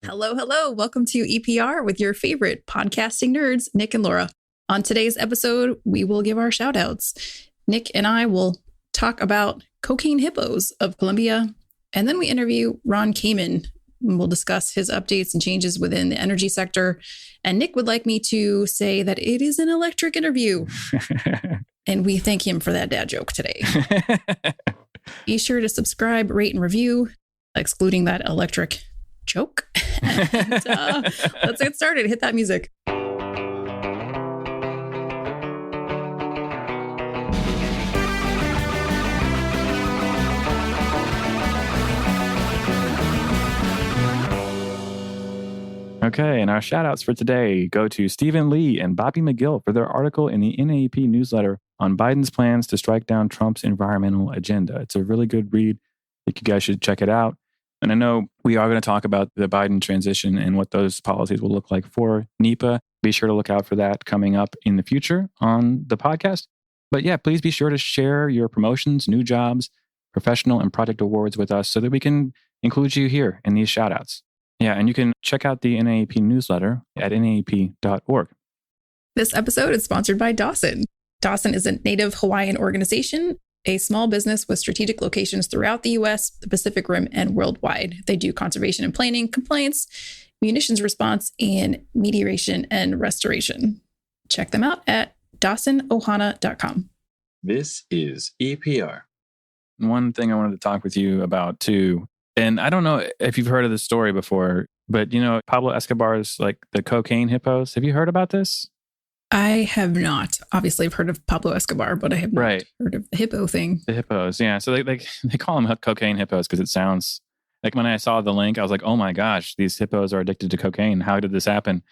Hello, hello. Welcome to EPR with your favorite podcasting nerds, Nick and Laura. On today's episode, we will give our shoutouts. Nick and I will talk about Cocaine Hippos of Colombia, and then we interview Ron Kamen. We'll discuss his updates and changes within the energy sector. And Nick would like me to say that it is an electric interview. And we thank him for that dad joke today. Be sure to subscribe, rate, and review, excluding that electric joke. And, let's get started. Hit that music. Okay, and our shout-outs for today go to Stephen Lee and Bobby McGill for their article in the NAEP newsletter on Biden's plans to strike down Trump's environmental agenda. It's a really good read. I think you guys should check it out. And I know we are going to talk about the Biden transition and what those policies will look like for NEPA. Be sure to look out for that coming up in the future on the podcast. But yeah, please be sure to share your promotions, new jobs, professional and project awards with us so that we can include you here in these shout-outs. Yeah, and you can check out the NAEP newsletter at naep.org. This episode is sponsored by AWESome. AWESome is a native Hawaiian organization, a small business with strategic locations throughout the U.S., the Pacific Rim, and worldwide. They do conservation and planning, compliance, munitions response, and mediation and restoration. Check them out at dawsonohana.com. This is EPR. One thing I wanted to talk with you about too, and I don't know if you've heard of this story before, but you know, Pablo Escobar's like the Cocaine Hippos. Have you heard about this? I have not. Obviously, I've heard of Pablo Escobar, but I have not heard of the hippo thing. The hippos, yeah. So they call them cocaine hippos because it sounds like when I saw the link, I was like, oh my gosh, these hippos are addicted to cocaine. How did this happen?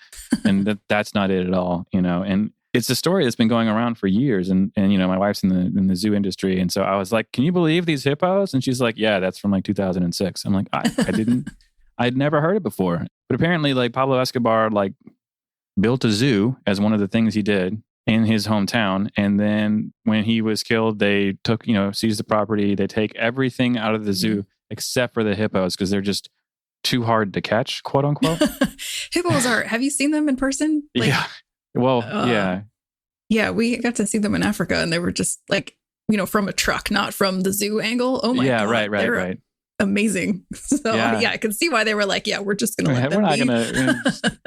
And that's not it at all, you know. And it's a story that's been going around for years. And you know, my wife's in the zoo industry, and so I was like, can you believe these hippos? And she's like, yeah, that's from like 2006. I'm like, I'd never heard it before. But apparently, like Pablo Escobar, like built a zoo as one of the things he did in his hometown. And then when he was killed, they took, seized the property. They take everything out of the zoo except for the hippos because they're just too hard to catch, quote unquote. Hippos have you seen them in person? Like, yeah. Well, yeah. Yeah, we got to see them in Africa and they were just like, from a truck, not from the zoo angle. Oh my God. Right. Amazing. So yeah, I can see why they were like, yeah, we're just going to let them be. We're not going to...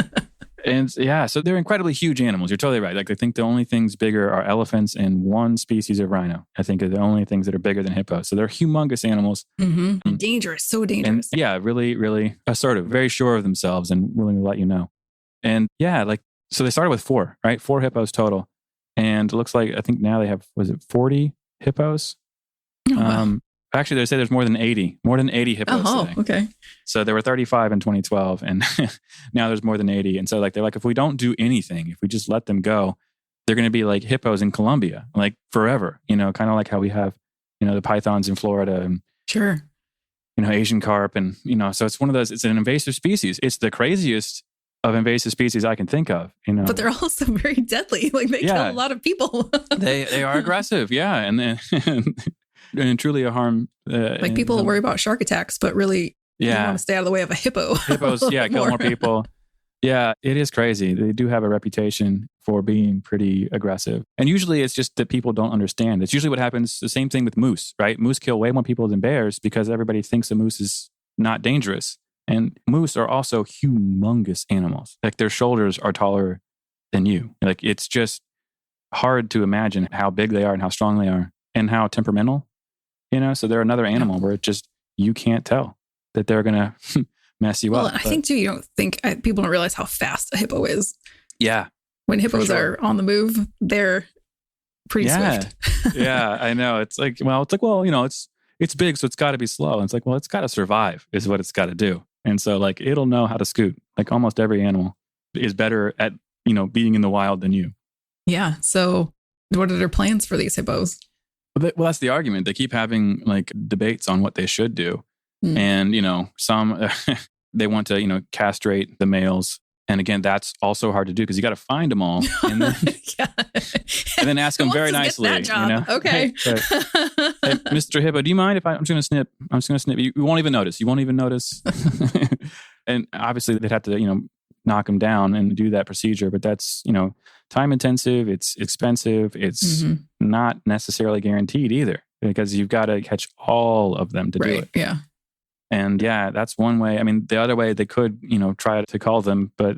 And yeah, so they're incredibly huge animals. You're totally right. Like I think the only things bigger are elephants and one species of rhino. I think are the only things that are bigger than hippos. So they're humongous animals. Mm-hmm. And so dangerous. And yeah, really, really assertive, very sure of themselves and willing to let you know. And yeah, so they started with 4, right? 4 hippos total. And it looks like, I think now they have, 40 hippos? Oh, wow. Actually, they say there's more than 80 hippos today. Okay. So there were 35 in 2012, and now there's more than 80. And so they're like, if we don't do anything, if we just let them go, they're going to be like hippos in Colombia, like forever, kind of like how we have, the pythons in Florida and, sure, Asian carp. And, so it's one of those, it's an invasive species. It's the craziest of invasive species I can think of, But they're also very deadly. Like they kill a lot of people. they are aggressive. Yeah. And then... and truly a harm. People worry about shark attacks, but really, you want to stay out of the way of a hippo. Hippos, kill more people. Yeah, it is crazy. They do have a reputation for being pretty aggressive. And usually it's just that people don't understand. It's usually what happens, the same thing with moose, right? Moose kill way more people than bears because everybody thinks a moose is not dangerous. And moose are also humongous animals. Like their shoulders are taller than you. Like it's just hard to imagine how big they are and how strong they are and how temperamental. So they're another animal where it just, you can't tell that they're going to mess you up. Well, I think too, people don't realize how fast a hippo is. Yeah. When hippos are on the move, they're pretty swift. Yeah, I know. It's big, so it's got to be slow. And it's like, well, it's got to survive is what it's got to do. And so it'll know how to scoot. Like almost every animal is better at, being in the wild than you. Yeah. So what are their plans for these hippos? Well, that's the argument. They keep having debates on what they should do. And, some, they want to, castrate the males. And again, that's also hard to do because you got to find them all and then, and then ask them very nicely. Okay. Hey, Mr. Hippo, do you mind if I'm just going to snip? I'm just going to snip. You won't even notice. You won't even notice. And obviously they'd have to, knock them down and do that procedure. But that's, time intensive. It's expensive. It's not necessarily guaranteed either, because you've got to catch all of them to do it. Yeah. And yeah, that's one way. I mean, the other way they could, try to cull them. But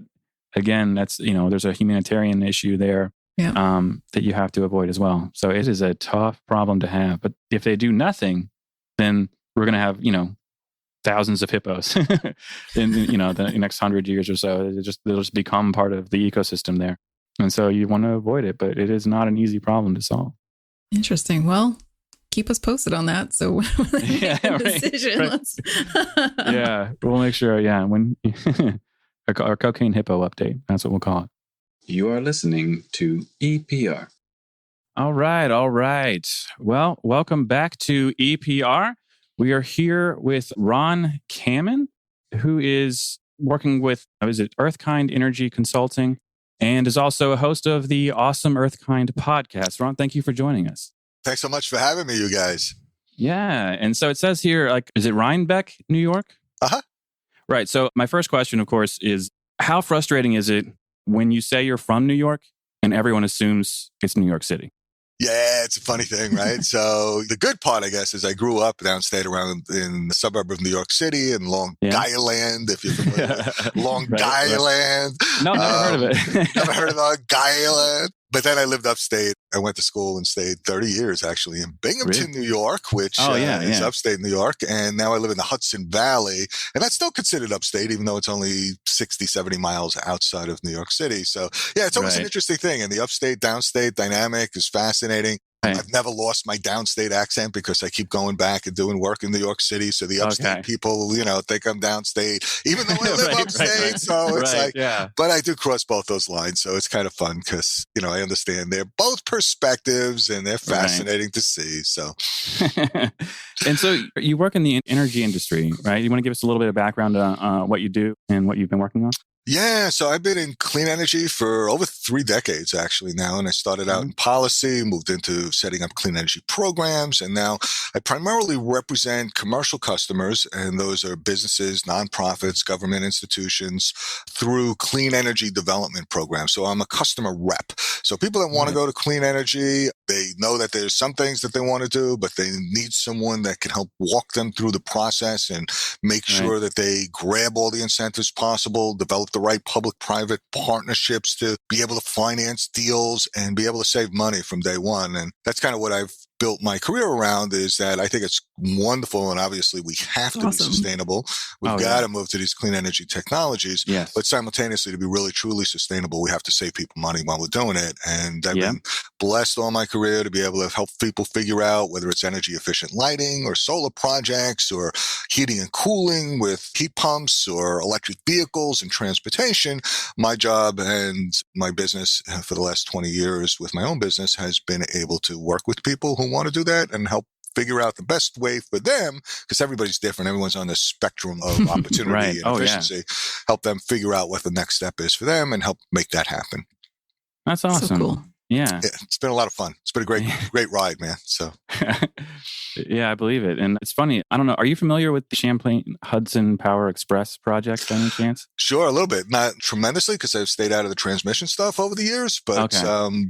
again, that's, there's a humanitarian issue there that you have to avoid as well. So it is a tough problem to have. But if they do nothing, then we're going to have, thousands of hippos in, the next 100 years or so. They'll just become part of the ecosystem there. And so you want to avoid it, but it is not an easy problem to solve. Interesting. Well, keep us posted on that. So when they make a decision, let's... Yeah, we'll make sure. Yeah, when our cocaine hippo update, that's what we'll call it. You are listening to EPR. All right. Well, welcome back to EPR. We are here with Ron Kamen, who is working with, EarthKind Energy Consulting, and is also a host of the AWESome EarthKind Podcast. Ron, thank you for joining us. Thanks so much for having me, you guys. Yeah. And so it says here, is it Rhinebeck, New York? Uh-huh. Right. So my first question, of course, is how frustrating is it when you say you're from New York and everyone assumes it's New York City? Yeah, it's a funny thing, right? So the good part, I guess, is I grew up downstate around in the suburb of New York City in Long Island, if you're familiar with Long Island. No, never heard of it. Never heard of Long Island. But then I lived upstate. I went to school and stayed 30 years, actually, in Binghamton, New York, which is upstate New York. And now I live in the Hudson Valley. And that's still considered upstate, even though it's only 60, 70 miles outside of New York City. So, yeah, it's always an interesting thing. And the upstate, downstate dynamic is fascinating. Right. I've never lost my downstate accent because I keep going back and doing work in New York City. So the upstate people, think I'm downstate, even though I live upstate. So it's but I do cross both those lines. So it's kind of fun because, I understand they're both perspectives and they're fascinating to see. So, and so you work in the energy industry, right? You want to give us a little bit of background on what you do and what you've been working on? Yeah, so I've been in clean energy for over 3 decades actually now, and I started out in policy, moved into setting up clean energy programs, and now I primarily represent commercial customers, and those are businesses, nonprofits, government institutions, through clean energy development programs. So I'm a customer rep. So people that want to go to clean energy, they know that there's some things that they want to do, but they need someone that can help walk them through the process and make sure that they grab all the incentives possible, develop the right public-private partnerships to be able to finance deals and be able to save money from day one. And that's kind of what I've built my career around, is that I think it's wonderful. And obviously we have to be sustainable. We've got to move to these clean energy technologies, but simultaneously to be really, truly sustainable, we have to save people money while we're doing it. And I've been blessed all my career to be able to help people figure out whether it's energy efficient lighting or solar projects or heating and cooling with heat pumps or electric vehicles and transportation. My job and my business for the last 20 years with my own business has been able to work with people who want to do that and help figure out the best way for them, because everybody's different. Everyone's on the spectrum of opportunity and efficiency. Help them figure out what the next step is for them and help make that happen. That's awesome. So cool. Yeah. It's been a lot of fun. It's been a great ride, man. So yeah, I believe it. And it's funny. I don't know. Are you familiar with the Champlain Hudson Power Express project by any chance? Sure, a little bit. Not tremendously because I've stayed out of the transmission stuff over the years. But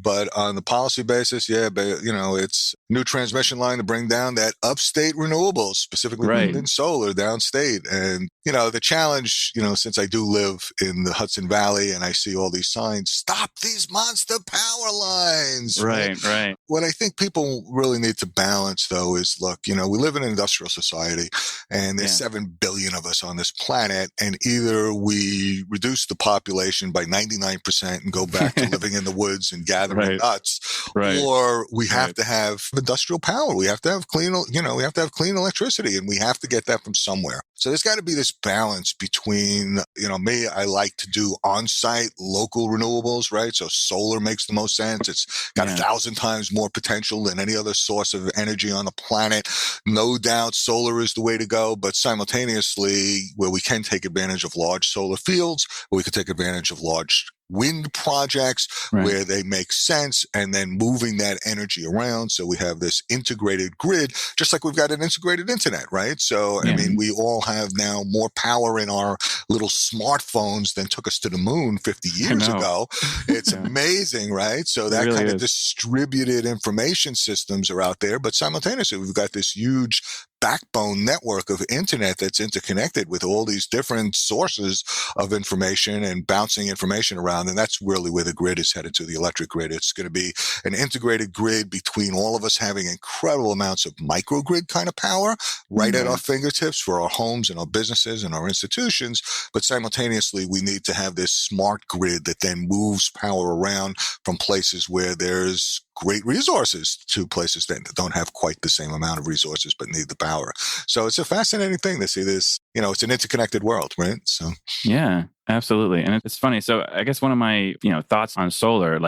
but on the policy basis, it's new transmission line to bring down that upstate renewables, specifically wind and solar downstate. And, the challenge, since I do live in the Hudson Valley and I see all these signs, stop these monster power lines. Right. What I think people really need to balance, though, is look, we live in an industrial society and there's 7 billion of us on this planet. And either we reduce the population by 99% and go back to living in the woods and gathering nuts, or we have to have industrial power. We have to have clean, we have to have clean electricity, and we have to get that from somewhere. So there's got to be this balance between, me, I like to do on-site local renewables, right? So solar makes the most sense. It's got 1,000 times more potential than any other source of energy on the planet. No doubt solar is the way to go, but simultaneously where we can take advantage of large solar fields, or we could take advantage of large wind projects where they make sense, and then moving that energy around. So we have this integrated grid, just like we've got an integrated internet, right? So, I mean, we all have now more power in our little smartphones than took us to the moon 50 years ago. It's amazing, right? So that really kind of distributed information systems are out there, but simultaneously we've got this huge backbone network of internet that's interconnected with all these different sources of information and bouncing information around. And that's really where the grid is headed to, the electric grid. It's going to be an integrated grid between all of us having incredible amounts of microgrid kind of power right at our fingertips for our homes and our businesses and our institutions. But simultaneously, we need to have this smart grid that then moves power around from places where there's great resources to places that don't have quite the same amount of resources but need the power. So it's a fascinating thing to see this. You know, it's an interconnected world, right? So yeah, absolutely. And it's funny. So I guess one of my, thoughts on solar,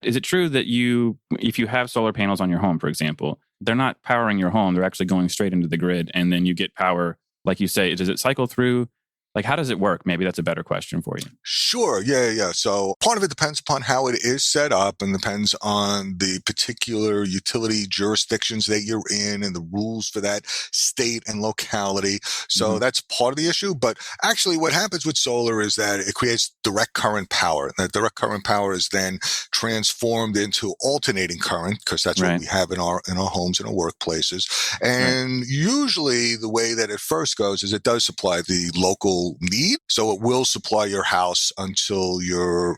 is it true that if you have solar panels on your home, for example, they're not powering your home, they're actually going straight into the grid, and then you get power, like you say, does it cycle through? Like, how does it work? Maybe that's a better question for you. Sure. Yeah. So part of it depends upon how it is set up and depends on the particular utility jurisdictions that you're in and the rules for that state and locality. So that's part of the issue. But actually what happens with solar is that it creates direct current power. That direct current power is then transformed into alternating current, because that's what we have in our homes and our workplaces. And usually the way that it first goes is it does supply the local need. So it will supply your house until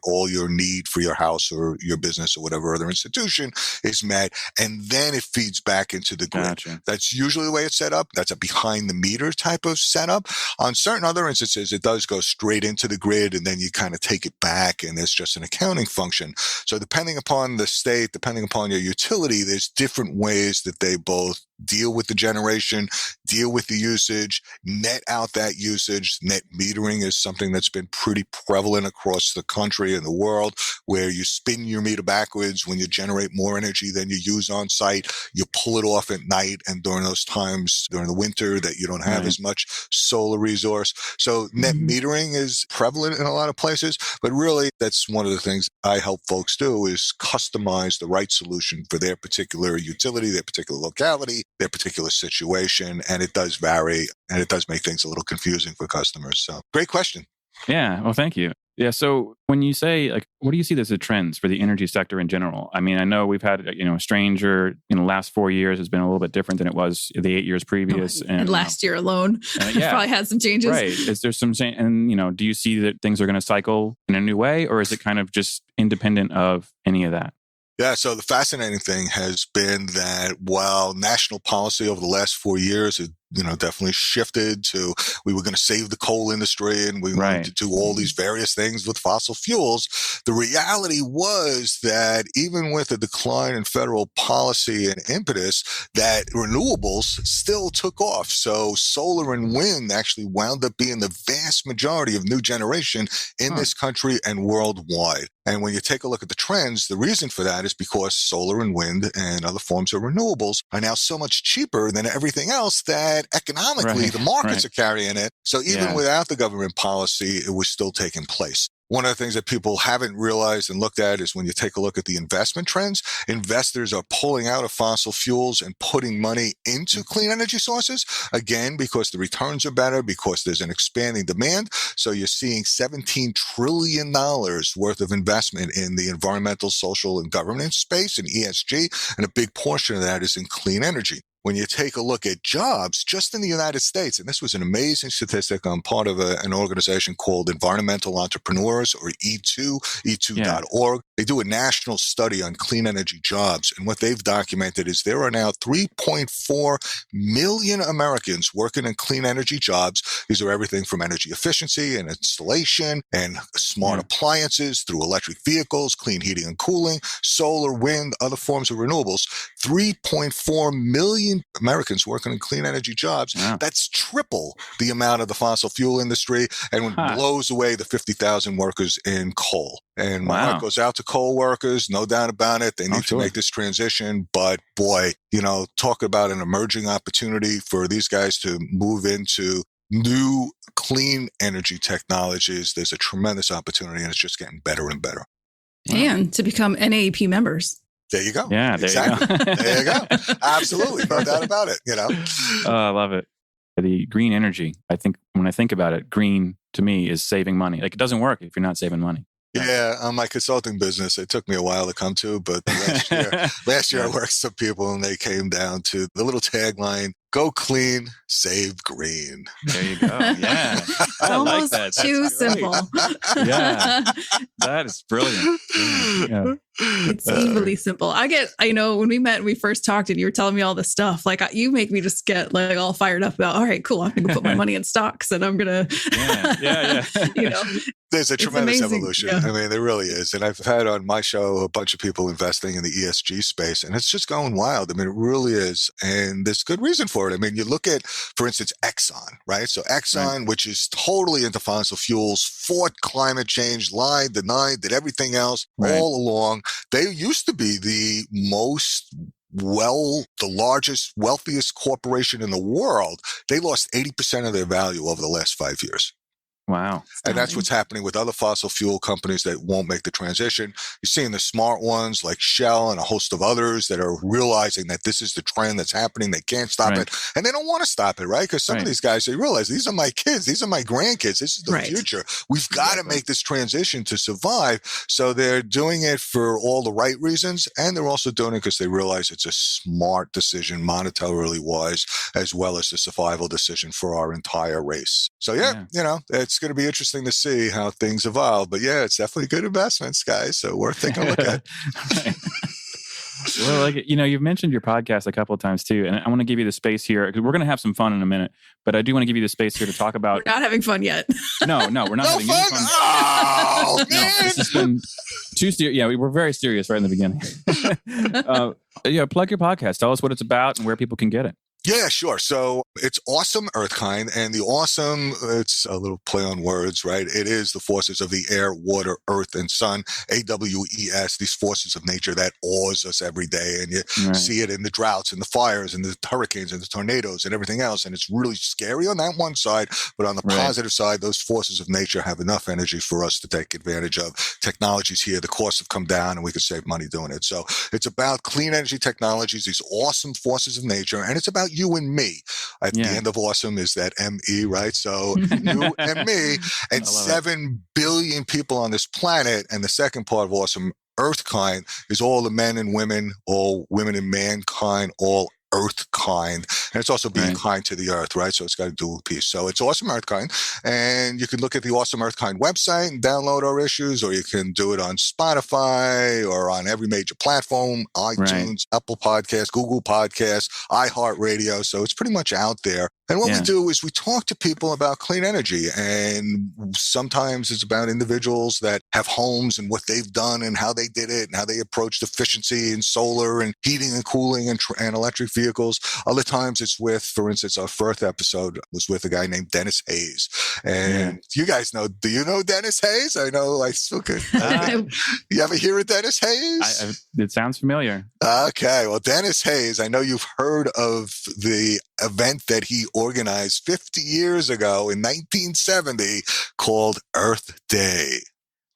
all your need for your house or your business or whatever other institution is met. And then it feeds back into the grid. Gotcha. That's usually the way it's set up. That's a behind the meter type of setup. On certain other instances, it does go straight into the grid and then you kind of take it back and it's just an accounting function. So depending upon the state, depending upon your utility, there's different ways that they both deal with the generation, deal with the usage, net out that usage. Net metering is something that's been pretty prevalent across the country and the world, where you spin your meter backwards when you generate more energy than you use on site. You pull it off at night, and during those times, during the winter, that you don't have as much solar resource. So net metering is prevalent in a lot of places, but really that's one of the things I help folks do, is customize the right solution for their particular utility, their particular locality, their particular situation. And it does vary, and it does make things a little confusing for customers. So great question. Yeah. Well, thank you. Yeah. So when you say, what do you see as the trends for the energy sector in general? I mean, I know we've had, a stranger in the last 4 years has been a little bit different than it was the 8 years previous. And last year alone, probably had some changes. Right. Is there some, and, do you see that things are going to cycle in a new way, or is it kind of just independent of any of that? Yeah, so the fascinating thing has been that while national policy over the last 4 years has definitely shifted to, we were going to save the coal industry and we wanted to do all these various things with fossil fuels. The reality was that even with a decline in federal policy and impetus, that renewables still took off. So solar and wind actually wound up being the vast majority of new generation in this country and worldwide. And when you take a look at the trends, the reason for that is because solar and wind and other forms of renewables are now so much cheaper than everything else that economically the markets are carrying it. So even without the government policy, it was still taking place. One of the things that people haven't realized and looked at is when you take a look at the investment trends, investors are pulling out of fossil fuels and putting money into clean energy sources, again, because the returns are better, because there's an expanding demand. So you're seeing $17 trillion worth of investment in the environmental, social, and governance space and ESG, and a big portion of that is in clean energy. When you take a look at jobs just in the United States, and this was an amazing statistic, I'm part of an organization called Environmental Entrepreneurs, or E2, e2.org. They do a national study on clean energy jobs. And what they've documented is there are now 3.4 million Americans working in clean energy jobs. These are everything from energy efficiency and installation and smart appliances through electric vehicles, clean heating and cooling, solar, wind, other forms of renewables. 3.4 million Americans working in clean energy jobs. Wow. That's triple the amount of the fossil fuel industry, and blows away the 50,000 workers in coal. And my heart goes out to coal workers, no doubt about it. They need to make this transition. But boy, talk about an emerging opportunity for these guys to move into new clean energy technologies, there's a tremendous opportunity, and it's just getting better and better. And to become NAEP members. There you go. Yeah, there exactly. you go. There you go. Absolutely. No doubt about it, you know. Oh, I love it. The green energy, I think when I think about it, green to me is saving money. Like, it doesn't work if you're not saving money. Yeah, on my consulting business, it took me a while to come to, but last year I worked with some people and they came down to the little tagline, go clean, save green. There you go. Yeah. It's I like almost that. too That's simple. Yeah. That is brilliant. Yeah. It's evilly simple. I know when we met and we first talked and you were telling me all this stuff, like you make me just get like all fired up about, all right, cool. I'm going to put my money in stocks and I'm going to, yeah. you know, there's a tremendous amazing. evolution. Yeah. I mean, there really is. And I've had on my show a bunch of people investing in the ESG space, and it's just going wild. I mean, it really is. And there's good reason for it. I mean, you look at, for instance, Exxon, right? So Exxon, which is totally into fossil fuels, fought climate change, lied, denied, did everything else all along. They used to be the largest, wealthiest corporation in the world. They lost 80% of their value over the last 5 years. Wow. And that's what's happening with other fossil fuel companies that won't make the transition. You're seeing the smart ones like Shell and a host of others that are realizing that this is the trend that's happening. They can't stop it. And they don't want to stop it, right? Because some of these guys, they realize these are my kids. These are my grandkids. This is the future. We've got to make this transition to survive. So they're doing it for all the right reasons. And they're also doing it because they realize it's a smart decision, monetarily wise, as well as a survival decision for our entire race. So yeah. You know, it's going to be interesting to see how things evolve. But yeah, it's definitely good investments, guys. So worth taking a look at. Well, like, you know, you've mentioned your podcast a couple of times too, and I want to give you the space here because we're going to have some fun in a minute. But I do want to give you the space here to talk about. We're not having fun yet. No, we're not having any fun. Oh, man. No, this has been too serious. Yeah, we were very serious right in the beginning. Plug your podcast. Tell us what it's about and where people can get it. Yeah, sure. So it's AWESome EarthKind, and the awesome, it's a little play on words, right? It is the forces of the air, water, earth, and sun, AWES, these forces of nature that awes us every day. And you see it in the droughts and the fires and the hurricanes and the tornadoes and everything else. And it's really scary on that one side. But on the positive side, those forces of nature have enough energy for us to take advantage of. Technologies here, the costs have come down and we can save money doing it. So it's about clean energy technologies, these awesome forces of nature, and it's about you and me. At the end of awesome is that ME, right? So you and me, and 7 billion people on this planet. And the second part of AWESome EarthKind is all the men and women, all women and mankind, all EarthKind. And it's also being kind to the earth, right? So it's got a dual piece. So it's AWESome EarthKind. And you can look at the AWESome EarthKind website and download our issues, or you can do it on Spotify or on every major platform, iTunes, Apple Podcasts, Google Podcasts, iHeartRadio. So it's pretty much out there. And what we do is we talk to people about clean energy. And sometimes it's about individuals that have homes and what they've done and how they did it and how they approached efficiency and solar and heating and cooling and electric vehicles. Other times it's with, for instance, our first episode was with a guy named Dennis Hayes. And you guys know, do you know Dennis Hayes? I know I still could. You ever hear of Dennis Hayes? It sounds familiar. Okay. Well, Dennis Hayes, I know you've heard of the event that he organized 50 years ago in 1970 called Earth Day.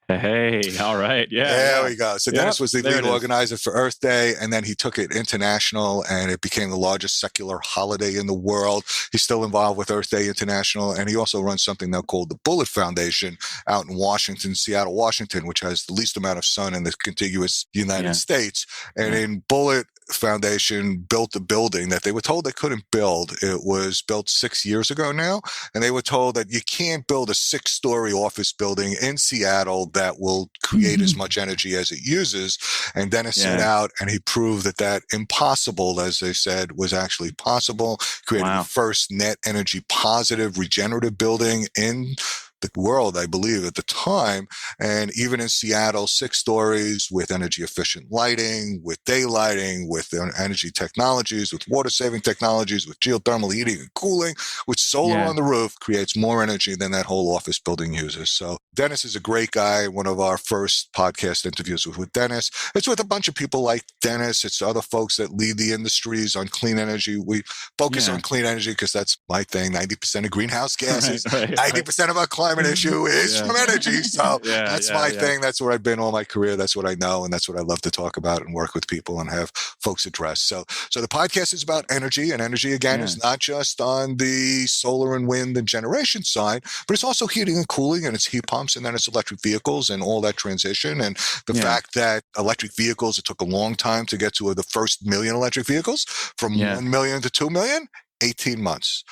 Hey, all right. Yeah. There we go. So Dennis was the lead organizer for Earth Day, and then he took it international, and it became the largest secular holiday in the world. He's still involved with Earth Day International, and he also runs something now called the Bullet Foundation out in Washington, Seattle, Washington, which has the least amount of sun in the contiguous United States. And in Bullet Foundation built a building that they were told they couldn't build. It was built 6 years ago now, and they were told that you can't build a 6-story office building in Seattle that will create as much energy as it uses. And Dennis set out and he proved that impossible, as they said, was actually possible. Created the first net energy positive regenerative building in the world, I believe, at the time. And even in Seattle, 6 stories with energy efficient lighting, with daylighting, with energy technologies, with water saving technologies, with geothermal heating and cooling, with solar on the roof, creates more energy than that whole office building uses. So Dennis is a great guy. One of our first podcast interviews was with Dennis. It's with a bunch of people like Dennis. It's other folks that lead the industries on clean energy. We focus on clean energy because that's my thing. 90% of greenhouse gases, 90% of our climate issue is from energy. So that's my thing. That's where I've been all my career. That's what I know. And that's what I love to talk about and work with people and have folks address. So the podcast is about energy, and energy again is not just on the solar and wind and generation side, but it's also heating and cooling, and it's heat pumps, and then it's electric vehicles and all that transition. And the fact that electric vehicles, it took a long time to get to the first million electric vehicles, from 1 million to 2 million, 18 months.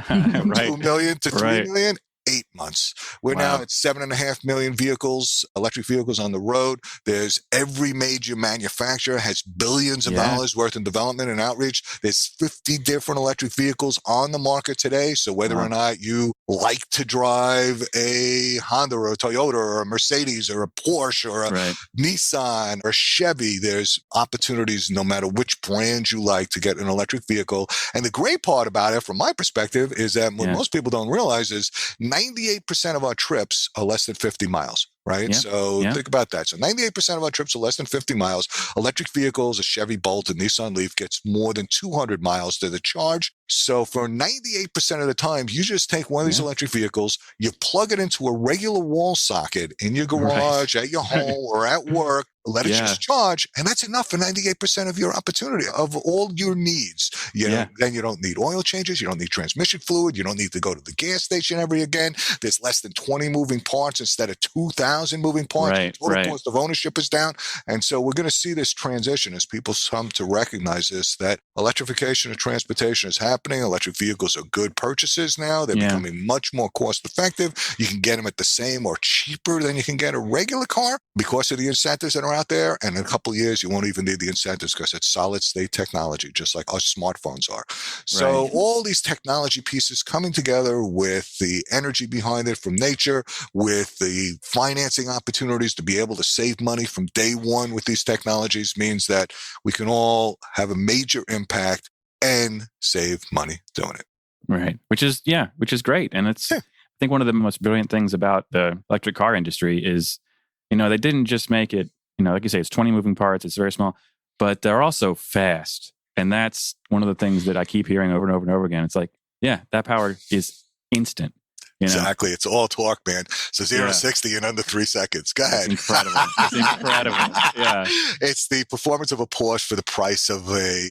2 million to 3 million, 8 months. We're now at 7.5 million vehicles, electric vehicles on the road. There's every major manufacturer has billions of dollars worth in development and outreach. There's 50 different electric vehicles on the market today. So whether or not you like to drive a Honda or a Toyota or a Mercedes or a Porsche or a Nissan or a Chevy, there's opportunities no matter which brand you like to get an electric vehicle. And the great part about it, from my perspective, is that what most people don't realize is 98% of our trips are less than 50 miles. Right? So think about that. So 98% of our trips are less than 50 miles. Electric vehicles, a Chevy Bolt, a Nissan Leaf gets more than 200 miles to the charge. So for 98% of the time, you just take one of these electric vehicles, you plug it into a regular wall socket in your garage, at your home, or at work, let it just charge, and that's enough for 98% of your opportunity, of all your needs. You know, then you don't need oil changes, you don't need transmission fluid, you don't need to go to the gas station every again. There's less than 20 moving parts instead of 2,000 moving parts. The total cost of ownership is down. And so we're going to see this transition as people come to recognize this, that electrification of transportation is happening. Electric vehicles are good purchases now. They're becoming much more cost effective. You can get them at the same or cheaper than you can get a regular car because of the incentives that are out there. And in a couple of years, you won't even need the incentives because it's solid state technology, just like our smartphones are. So all these technology pieces coming together with the energy behind it from nature, with the financing opportunities to be able to save money from day one with these technologies, means that we can all have a major impact and save money doing it. Right. Which is great. And it's, I think one of the most brilliant things about the electric car industry is, you know, they didn't just make it, you know, like you say, it's 20 moving parts, it's very small, but they're also fast. And that's one of the things that I keep hearing over and over and over again. It's like, that power is instant. You know? Exactly. It's all torque, man. So 0 to 60 in under 3 seconds. Go ahead. It's incredible. Yeah. It's the performance of a Porsche for the price of a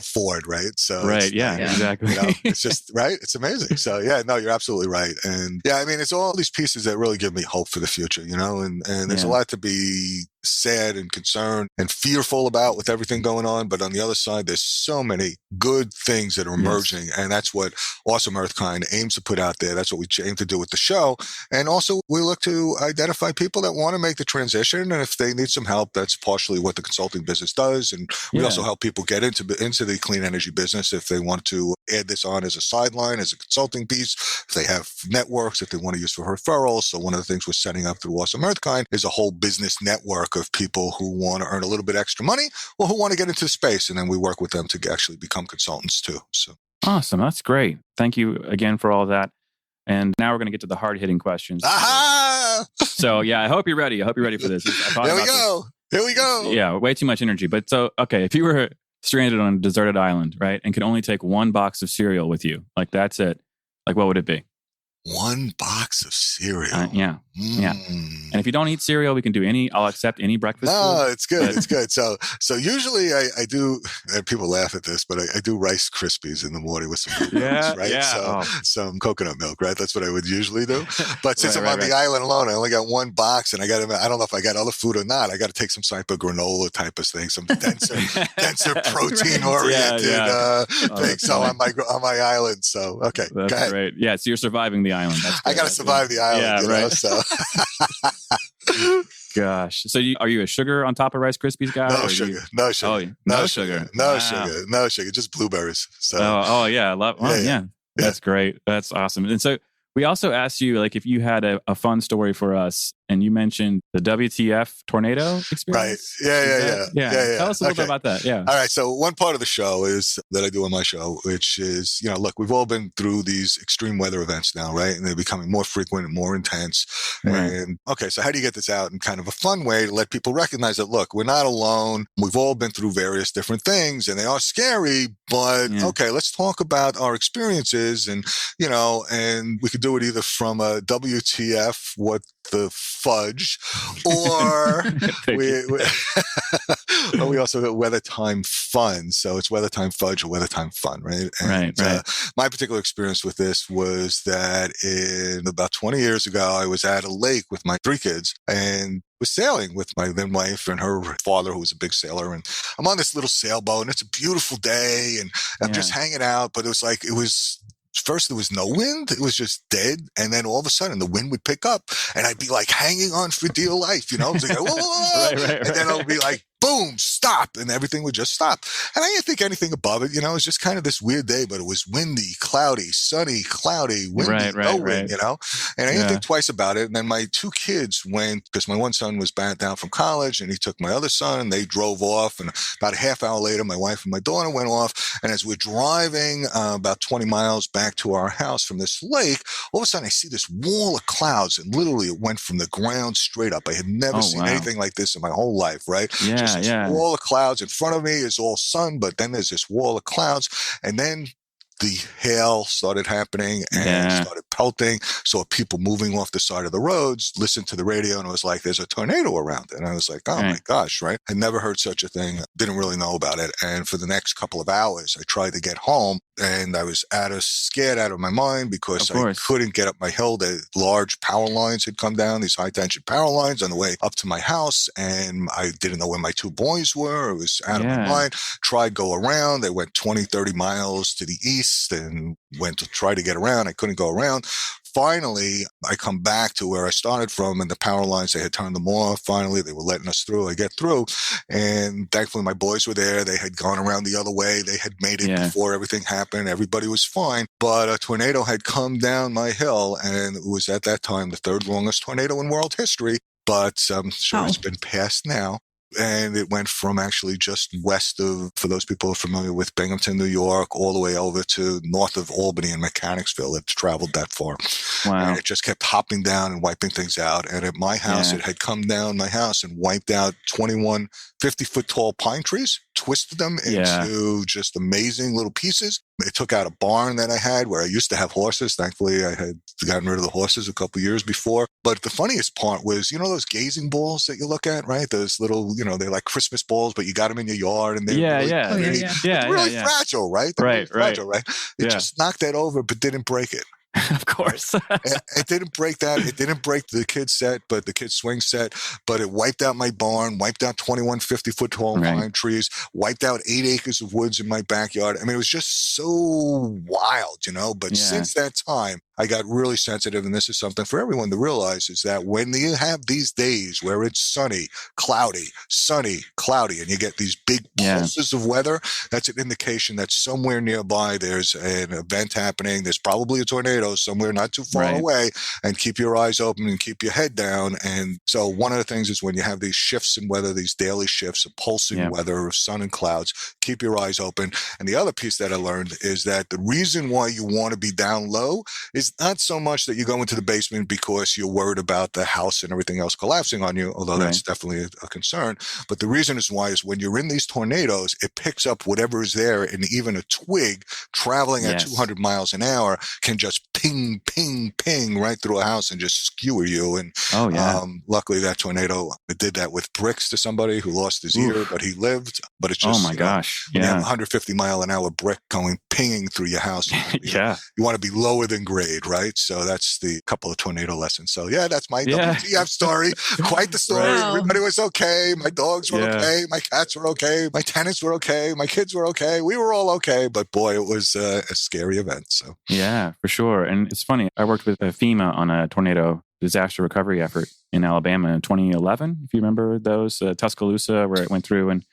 Ford, right? So exactly. You know, it's just right. It's amazing. So no, you're absolutely right. And I mean, it's all these pieces that really give me hope for the future, you know, and there's a lot to be sad and concerned and fearful about with everything going on. But on the other side, there's so many good things that are emerging. And that's what AWESome EarthKind aims to put out there. That's what we aim to do with the show. And also we look to identify people that want to make the transition. And if they need some help, that's partially what the consulting business does. And we also help people get into the clean energy business if they want to add this on as a sideline, as a consulting piece, if they have networks that they want to use for referrals. So one of the things we're setting up through AWESome EarthKind is a whole business network of people who want to earn a little bit extra money or who want to get into the space. And then we work with them to actually become consultants too. So awesome. That's great. Thank you again for all that. And now we're going to get to the hard-hitting questions. Aha! So I hope you're ready. I hope you're ready for this. Here we go. Yeah, way too much energy. But so, okay, if you were stranded on a deserted island, right, and could only take one box of cereal with you, like that's it, like what would it be? One box of cereal. Yeah. And if you don't eat cereal, we can do I'll accept any breakfast food. It's good. It's good. So usually I do, and people laugh at this, but I do Rice Krispies in the morning with some blueberries, right? So some coconut milk, right? That's what I would usually do. But since I'm on the island alone, I only got one box and I don't know if I got other food or not. I got to take some type of granola type of thing, some denser protein oriented thing. So on my island. So, okay. That's go ahead. Great. Yeah. So you're surviving the island. I got to survive the island, know, so. Gosh. So are you a sugar on top of Rice Krispies guy? No sugar. No sugar. No sugar. Just blueberries. So. I love. That's great. That's awesome. And so We also asked you, like, if you had a fun story for us, and you mentioned the WTF tornado experience. Right. Yeah. Tell us a little bit about that. Yeah. All right. So one part of the show is that I do on my show, which is, look, we've all been through these extreme weather events now, right? And they're becoming more frequent and more intense. Right. And okay, so how do you get this out in kind of a fun way to let people recognize that, look, we're not alone. We've all been through various different things and they are scary, but okay, let's talk about our experiences and we could do it either from a WTF, what the fudge, or we also got weather time fun. So it's weather time fudge or weather time fun, right? And, right. My particular experience with this was that in about 20 years ago, I was at a lake with my 3 kids and was sailing with my then wife and her father, who was a big sailor. And I'm on this little sailboat and it's a beautiful day and I'm just hanging out, but first there was no wind. It was just dead. And then all of a sudden the wind would pick up and I'd be like hanging on for dear life, It was like, whoa. Right. And then it would be like, boom, stop. And everything would just stop. And I didn't think anything above it. It was just kind of this weird day, but it was windy, cloudy, sunny, cloudy, windy, no wind, And I didn't think twice about it. And then my 2 kids went, because my one son was back down from college and he took my other son and they drove off. And about a half hour later, my wife and my daughter went off. And as we're driving about 20 miles back to our house from this lake, all of a sudden I see this wall of clouds and literally it went from the ground straight up. I had never seen anything like this in my whole life, right? Just this wall of clouds in front of me is all sun, but then there's this wall of clouds. And then the hail started happening and started pelting. Saw people moving off the side of the roads, listened to the radio, and it was like, there's a tornado around. And I was like, oh my gosh, right? I never heard such a thing. Didn't really know about it. And for the next couple of hours, I tried to get home and I was scared out of my mind because I couldn't get up my hill. The large power lines had come down, these high tension power lines on the way up to my house. And I didn't know where my 2 boys were. It was out of my mind. Tried go around. They went 20, 30 miles to the east and went to try to get around. I couldn't go around. Finally, I come back to where I started from and the power lines, they had turned them off. Finally, they were letting us through. I get through and thankfully my boys were there. They had gone around the other way. They had made it before everything happened. Everybody was fine. But a tornado had come down my hill and it was at that time the 3rd longest tornado in world history. But I'm sure it's been passed now. And it went from actually just west of, for those people who are familiar with Binghamton, New York, all the way over to north of Albany and Mechanicsville. It's traveled that far. Wow. And it just kept hopping down and wiping things out. And at my house, it had come down my house and wiped out 21 50-foot tall pine trees, twisted them into just amazing little pieces. It took out a barn that I had where I used to have horses. Thankfully, I had gotten rid of the horses a couple of years before. But the funniest part was, those gazing balls that you look at, right? Those little, they're like Christmas balls, but you got them in your yard and they're really fragile, right? They're really fragile, right? It just knocked that over, but didn't break it. Of course. It didn't break that. It didn't break the kid's set, but the kid's swing set. But it wiped out my barn, wiped out 21 50-foot tall pine trees, wiped out 8 acres of woods in my backyard. I mean, it was just so wild, But since that time, I got really sensitive, and this is something for everyone to realize, is that when you have these days where it's sunny, cloudy, and you get these big pulses of weather, that's an indication that somewhere nearby there's an event happening. There's probably a tornado somewhere not too far away, and keep your eyes open and keep your head down. And so one of the things is when you have these shifts in weather, these daily shifts of pulsing weather of sun and clouds, keep your eyes open. And the other piece that I learned is that the reason why you want to be down low is not so much that you go into the basement because you're worried about the house and everything else collapsing on you, although that's definitely a concern. But the reason is why is when you're in these tornadoes, it picks up whatever is there, and even a twig traveling at 200 miles an hour can just ping, ping, ping right through a house and just skewer you. And luckily that tornado, it did that with bricks to somebody who lost his ear, but he lived. But it's just, gosh. You have a 150 mile an hour brick going pinging through your house. You want to be lower than grade, right? So that's the couple of tornado lessons. So that's my WTF story. Quite the story. Wow. Everybody was okay. My dogs were okay. My cats were okay. My tenants were okay. My kids were okay. We were all okay. But boy, it was a scary event. So yeah, for sure. And it's funny. I worked with FEMA on a tornado disaster recovery effort in Alabama in 2011. If you remember those, Tuscaloosa, where it went through and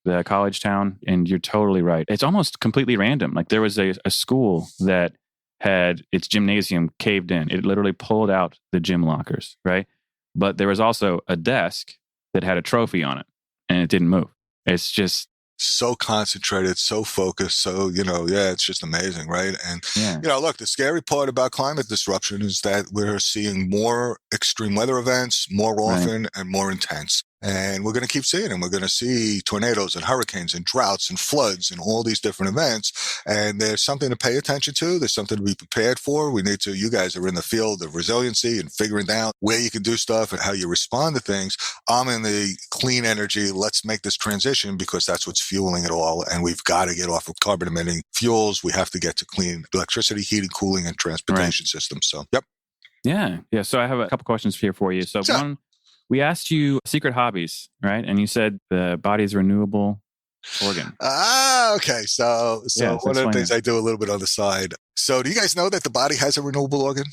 the college town. And you're totally right. It's almost completely random. Like there was a school that had its gymnasium caved in. It literally pulled out the gym lockers, right? But there was also a desk that had a trophy on it, and it didn't move. It's just so concentrated, so focused. So, it's just amazing, right? And, yeah. Look, the scary part about climate disruption is that we're seeing more extreme weather events more often and more intense. And we're going to keep seeing them. We're going to see tornadoes and hurricanes and droughts and floods and all these different events. And there's something to pay attention to. There's something to be prepared for. You guys are in the field of resiliency and figuring out where you can do stuff and how you respond to things. I'm in the clean energy. Let's make this transition because that's what's fueling it all. And we've got to get off of carbon emitting fuels. We have to get to clean electricity, heating, cooling, and transportation systems. So, yep. Yeah. So I have a couple questions here for you. So sure. One, we asked you secret hobbies, right? And you said the body's renewable organ. Okay. So one of the things I do a little bit on the side. So do you guys know that the body has a renewable organ?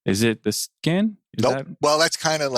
Is it the skin? Nope. Well, that's kind of,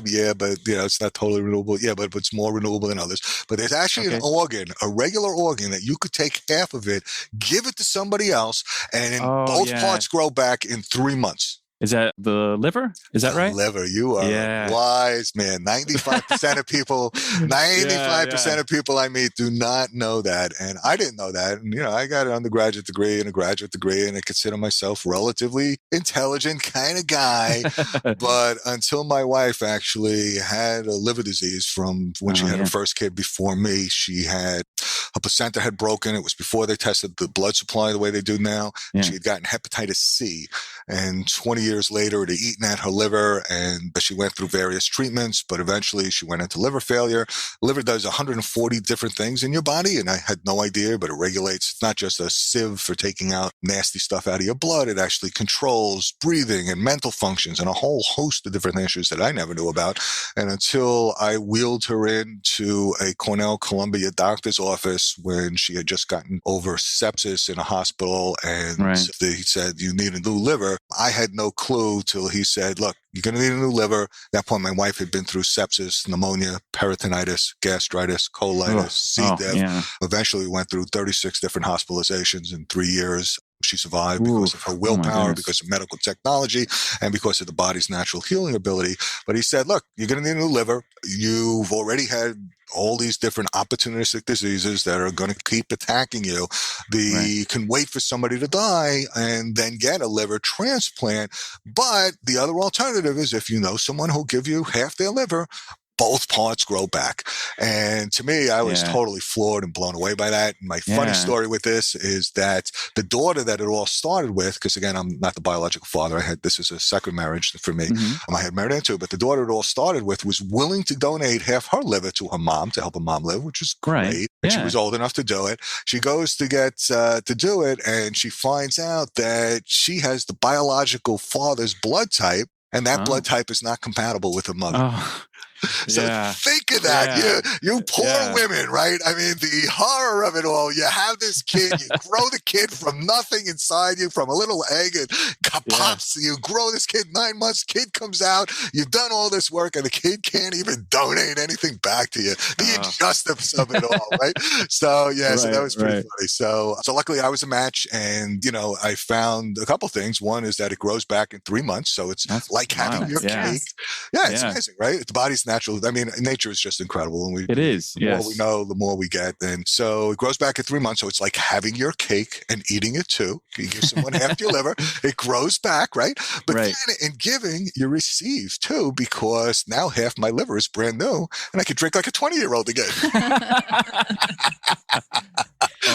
yeah, but it's not totally renewable. Yeah, but it's more renewable than others. But there's actually an organ, a regular organ that you could take half of it, give it to somebody else, and both parts grow back in 3 months. Is that the liver? Is that right? Liver. You are a wise man. 95% of people, 95% of people I meet do not know that. And I didn't know that. And, I got an undergraduate degree and a graduate degree, and I consider myself relatively intelligent kind of guy. But until my wife actually had a liver disease from when she had her first kid before me, her placenta had broken. It was before they tested the blood supply the way they do now. Yeah. She had gotten hepatitis C. And 20 years later, it had eaten at her liver, and she went through various treatments, but eventually she went into liver failure. Liver does 140 different things in your body, and I had no idea, but it regulates. It's not just a sieve for taking out nasty stuff out of your blood. It actually controls breathing and mental functions and a whole host of different issues that I never knew about. And until I wheeled her into a Columbia doctor's office when she had just gotten over sepsis in a hospital, and he said, "You need a new liver." I had no clue till he said, "Look, you're going to need a new liver." At that point, my wife had been through sepsis, pneumonia, peritonitis, gastritis, colitis, C. diff. Eventually went through 36 different hospitalizations in 3 years. She survived because of her willpower, because of medical technology, and because of the body's natural healing ability. But he said, "Look, you're going to need a new liver. You've already had all these different opportunistic diseases that are going to keep attacking you. You can wait for somebody to die and then get a liver transplant. But the other alternative is if you know someone who'll give you half their liver, both parts grow back." And to me, I was totally floored and blown away by that. And my funny story with this is that the daughter that it all started with, because again, I'm not the biological father. This is a second marriage for me. I had married into, but the daughter it all started with was willing to donate half her liver to her mom to help her mom live, which is great. And she was old enough to do it. She goes to get to do it, and she finds out that she has the biological father's blood type, and that blood type is not compatible with her mother. So think of that. You poor women, right? I mean, the horror of it all. You have this kid, you grow the kid from nothing inside you, from a little egg, and pops. You grow this kid 9 months, kid comes out, you've done all this work, and the kid can't even donate anything back to you. The injustice of it all, right? So, so that was pretty funny. So luckily I was a match, and, I found a couple things. One is that it grows back in 3 months. So it's like having your cake. Yeah, it's amazing, right? The body's natural. I mean, nature is just incredible. And the more we know, the more we get. And so it grows back in 3 months. So it's like having your cake and eating it too. You give someone half your liver, it grows back, right? But then in giving, you receive too, because now half my liver is brand new and I could drink like a 20-year-old again.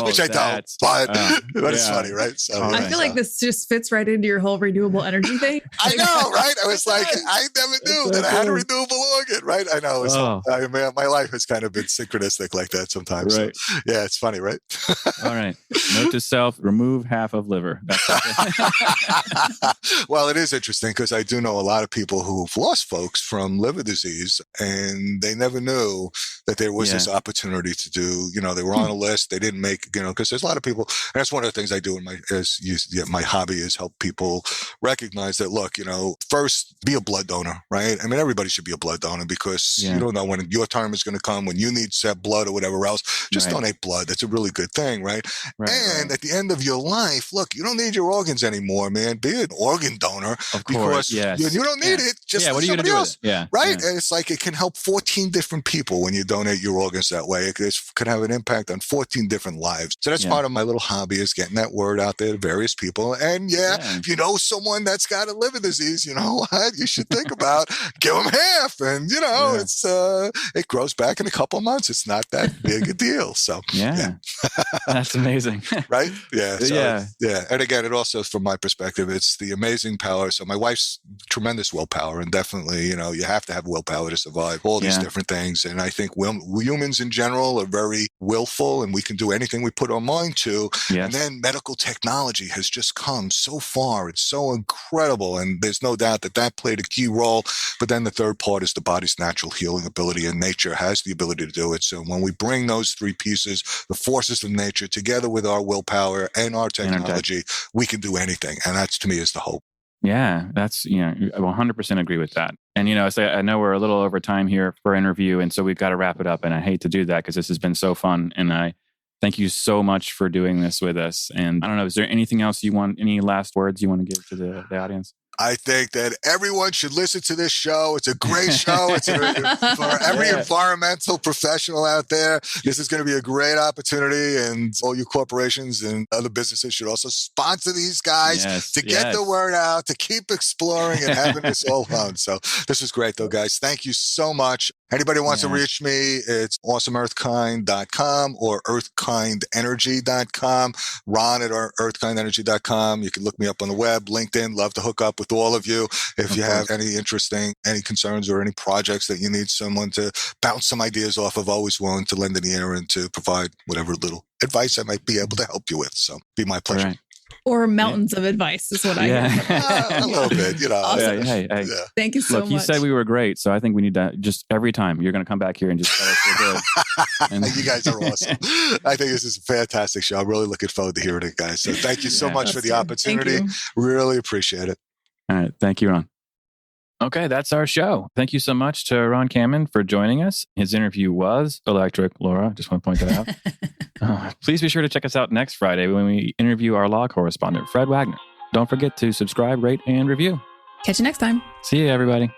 Which I don't, but it's funny, right? So I feel like this just fits right into your whole renewable energy thing. I know, right? I was like, I never knew that I had a renewable organ, right? I know. My life has kind of been synchronistic like that sometimes. Right. So, it's funny, right? All right. Note to self, remove half of liver. Well, it is interesting because I do know a lot of people who've lost folks from liver disease, and they never knew that there was this opportunity to do, they were on a list, they didn't make think, because there's a lot of people, and that's one of the things I do in my hobby is help people recognize that, look, first be a blood donor, right? I mean, everybody should be a blood donor because you don't know when your time is going to come, when you need blood or whatever else. Just donate blood. That's a really good thing, right? And at the end of your life, look, you don't need your organs anymore, man. Be an organ donor. Of course, because you don't need it. Just what are you going to do with it? Yeah. Right? And it's like it can help 14 different people when you donate your organs that way. It could have an impact on 14 different lives. So that's part of my little hobby is getting that word out there to various people. And if you know someone that's got a liver disease, you know what? You should think about give them half. And, it's it grows back in a couple of months. It's not that big a deal. So, that's amazing. Right? Yeah. So, And again, it also, from my perspective, it's the amazing power. So my wife's tremendous willpower, and definitely, you have to have willpower to survive all these different things. And I think humans in general are very willful, and we can do anything we put our mind to. Yes. And then medical technology has just come so far. It's so incredible. And there's no doubt that played a key role. But then the third part is the body's natural healing ability, and nature has the ability to do it. So when we bring those three pieces, the forces of nature together with our willpower and our technology, we can do anything. And that, to me, is the hope. Yeah, that's, I 100% agree with that. And, so I know we're a little over time here for interview, and so we've got to wrap it up. And I hate to do that because this has been so fun. And I thank you so much for doing this with us. And I don't know, is there anything else any last words you want to give to the audience? I think that everyone should listen to this show. It's a great show. It's for every environmental professional out there. This is going to be a great opportunity, and all you corporations and other businesses should also sponsor these guys to get the word out, to keep exploring and having this all fun. So this is great, though, guys. Thank you so much. Anybody wants to reach me, it's AWESome EarthKind.com or EarthKindEnergy.com. Ron at EarthKindEnergy.com. You can look me up on the web, LinkedIn. Love to hook up with all of you. If you have any concerns or any projects that you need someone to bounce some ideas off of, always willing to lend an ear and to provide whatever little advice I might be able to help you with. So be my pleasure. Right. Or mountains of advice is what I hear. A little bit, Awesome. Hey. Thank you so much. Look, you said we were great, so I think we need to just every time you're going to come back here and just tell us we're good. And you guys are awesome. I think this is a fantastic show. I'm really looking forward to hearing it, guys. So thank you so much for the opportunity. Really appreciate it. All right. Thank you, Ron. Okay, that's our show. Thank you so much to Ron Kamen for joining us. His interview was electric, Laura. Just want to point that out. Please be sure to check us out next Friday when we interview our law correspondent, Fred Wagner. Don't forget to subscribe, rate, and review. Catch you next time. See you, everybody.